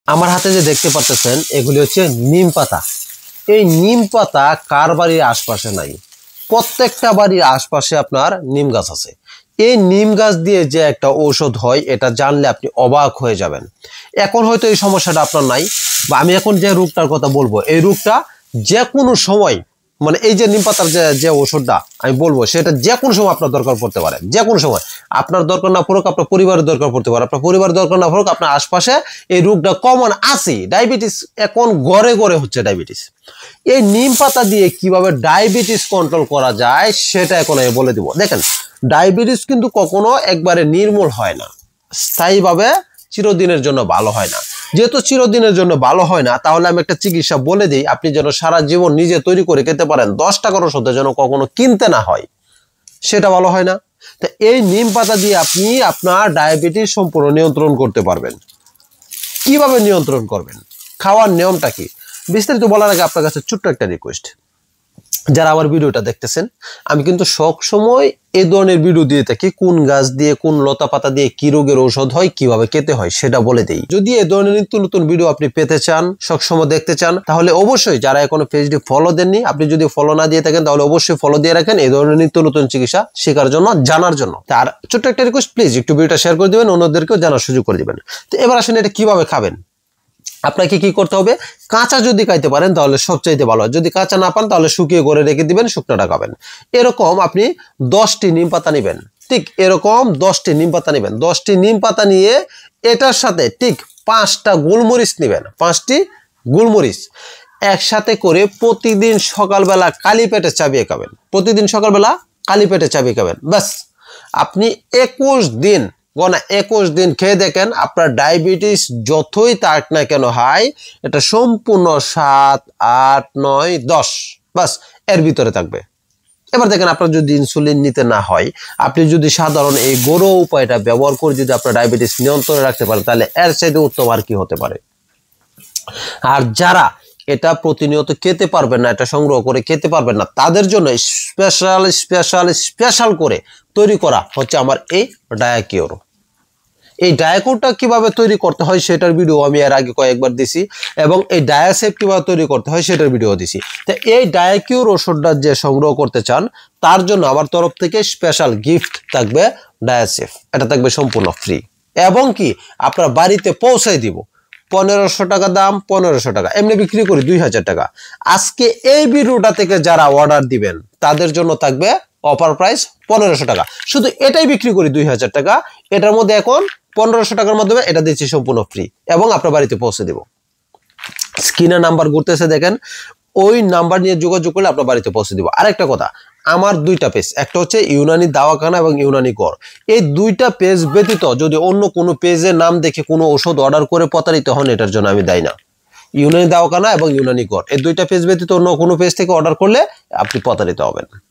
আমার হাতে যে দেখতে পাচ্ছেন এগুলি হচ্ছে নিম পাতা। এই নিম পাতা কার বাড়ির আশপাশে নাই? প্রত্যেকটা বাড়ির আশপাশে আপনার নিম গাছ আছে। এই নিম গাছ দিয়ে যে একটা ঔষধ হয় এটা জানলে আপনি অবাক হয়ে যাবেন। এখন হয়তো এই সমস্যাটা আপনার নাই, বা আমি এখন যে রোগটার কথা বলবো এই রোগটা যে কোনো সময়, মানে এই যে নিম পাতার যে ওষুধটা আমি বলবো সেটা যে কোনো সময় আপনার দরকার পড়তে পারে। যে কোনো সময় আপনার দরকার না পড়ুক, আপনার পরিবারের দরকার পড়তে পারে, আপনার পরিবারের দরকার না পড়ুক, আপনার আশপাশে এই রোগটা কমন আছে। ডায়াবেটিস এখন ঘরে ঘরে হচ্ছে ডায়াবেটিস। এই নিম পাতা দিয়ে কিভাবে ডায়াবেটিস কন্ট্রোল করা যায় সেটা এখন আমি বলে দিব। দেখেন, ডায়াবেটিস কিন্তু কখনো একবারে নির্মূল হয় না, স্থায়ীভাবে চিরদিনের জন্য ভালো হয় না। যেহেতু চিরদিনের জন্য ভালো হয় না, তাহলে আমি একটা চিকিৎসা বলে দিই, আপনি যেন সারা জীবন নিজে তৈরি করে খেতে পারেন, 10 টাকার ওষুধ যেন কখনো কিনতে না হয়, সেটা ভালো হয় না। তো এই নিম পাতা দিয়ে আপনি আপনার ডায়াবেটিস সম্পূর্ণ নিয়ন্ত্রণ করতে পারবেন। কিভাবে নিয়ন্ত্রণ করবেন, খাওয়ার নিয়মটা কি, বিস্তারিত বলার আগে আপনার কাছে ছোট্ট একটা রিকোয়েস্ট। যারা আমার ভিডিওটা দেখতেছেন, আমি কিন্তু সব সময় এই ধরনের ভিডিও দিয়ে থাকি, কোন গাছ দিয়ে কোন লতা পাতা দিয়ে কি রোগের ঔষধ হয়, কিভাবে খেতে হয় সেটা বলে দেই। যদি এই ধরনের নিত্য নতুন ভিডিও আপনি পেতে চান, সবসময় দেখতে চান, তাহলে অবশ্যই যারা এখনো পেজটি ফলো দেননি, আপনি যদি ফলো না দিয়ে থাকেন তাহলে অবশ্যই ফলো দিয়ে রাখেন এই ধরনের নিত্য নতুন চিকিৎসা শেখার জন্য, জানার জন্য। তার ছোট্ট একটা রিকোয়েস্ট, প্লিজ একটু ভিডিওটা শেয়ার করে দিবেন, অন্যদেরকেও জানার সুযোগ করে দিবেন। তো এবার আসেন এটা কিভাবে খাবেন। আপনাকে কি করতে হবে, কাঁচা যদি খাইতে পারেন তাহলে সবচাইতে ভালো হয়, যদি কাঁচা না পান তাহলে শুকিয়ে করে রেখে দিবেন, শুকনোটা খাবেন। এরকম আপনি 10টি নিম পাতা নেবেন, ঠিক এরকম 10টি নিম পাতা নেবেন। 10টি নিম পাতা নিয়ে এটার সাথে ঠিক 5টা গোলমরিচ নেবেন, 5টি গোলমরিচ একসাথে করে প্রতিদিন সকালবেলা খালি পেটে চাবিয়ে খাবেন। প্রতিদিন সকালবেলা খালি পেটে চাবিয়ে খাবেন। ব্যাস, আপনি 21 দিন, গনা 21 দিন খেয়ে দেখেন, আপনার ডায়াবেটিস যতই থাক না কেন হাই, এটা সম্পূর্ণ 7, 8, 9, 10 বাস এর ভিতরে থাকবে। এবার দেখেন, আপনার যদি ইনসুলিন নিতে না হয়, আপনি যদি সাধারণ এই ঘরোয়া উপায়টা ব্যবহার করে যদি আপনার ডায়াবেটিস নিয়ন্ত্রণে রাখতে পারেন, তাহলে এর চাইতে উত্তম আর কি হতে পারে। আর যারা এটা প্রতিনিয়ত খেতে পারবেন না, এটা সংগ্রহ করে খেতে পারবেন না, তাদের জন্য স্পেশাল করে তৈরি করা হচ্ছে আমার এই ডায়াকিওর। এই ডায়াকিওরটা কিভাবে তৈরি করতে হয় সেটার ভিডিও আমি এর আগে কয়েকবার দিছি, এবং এই ডায়াসেফ কিভাবে তৈরি করতে হয় সেটার ভিডিও দিছি। তো এই ডায়াকিওর ওষুধটা যে সংগ্রহ করতে চান, তার জন্য আমার তরফ থেকে স্পেশাল গিফট থাকবে ডায়াসেফ। এটা থাকবে সম্পূর্ণ ফ্রি, এবং কি আপনার বাড়িতে পৌঁছাই দিব। 1500 টাকা দাম, 1500 টাকা, এমনি বিক্রি করি 2000 টাকা। আজকে এই ভিডিওটা থেকে যারা অর্ডার দিবেন তাদের জন্য থাকবে অফার প্রাইস 1500 টাকা। শুধু এটাই বিক্রি করি 2000 টাকা, এটার মধ্যে এখন 1500 টাকার মাধ্যমে এটা দিচ্ছি সম্পূর্ণ ফ্রি, এবং আপনার বাড়িতে পৌঁছে দেব। স্ক্রিনে নাম্বার ঘুরতেছে দেখেন, ওই নাম্বার নিয়ে যোগাযোগ করলে আপনার বাড়িতে পৌঁছে দিব। আরেকটা কথা, আমার 2টা পেজ, একটা হচ্ছে ইউনানি দাওয়াখানা এবং ইউনানি ঘর। এই 2টা পেজ ব্যতীত যদি অন্য কোনো পেজের নাম দেখে কোনো ওষুধ অর্ডার করে প্রতারিত হন, এটার জন্য আমি দায়ী না। ইউনানি দাওয়াখানা এবং ইউনানি ঘর, এই 2টা পেজ ব্যতীত অন্য কোনো পেজ থেকে অর্ডার করলে আপনি প্রতারিত হবেন।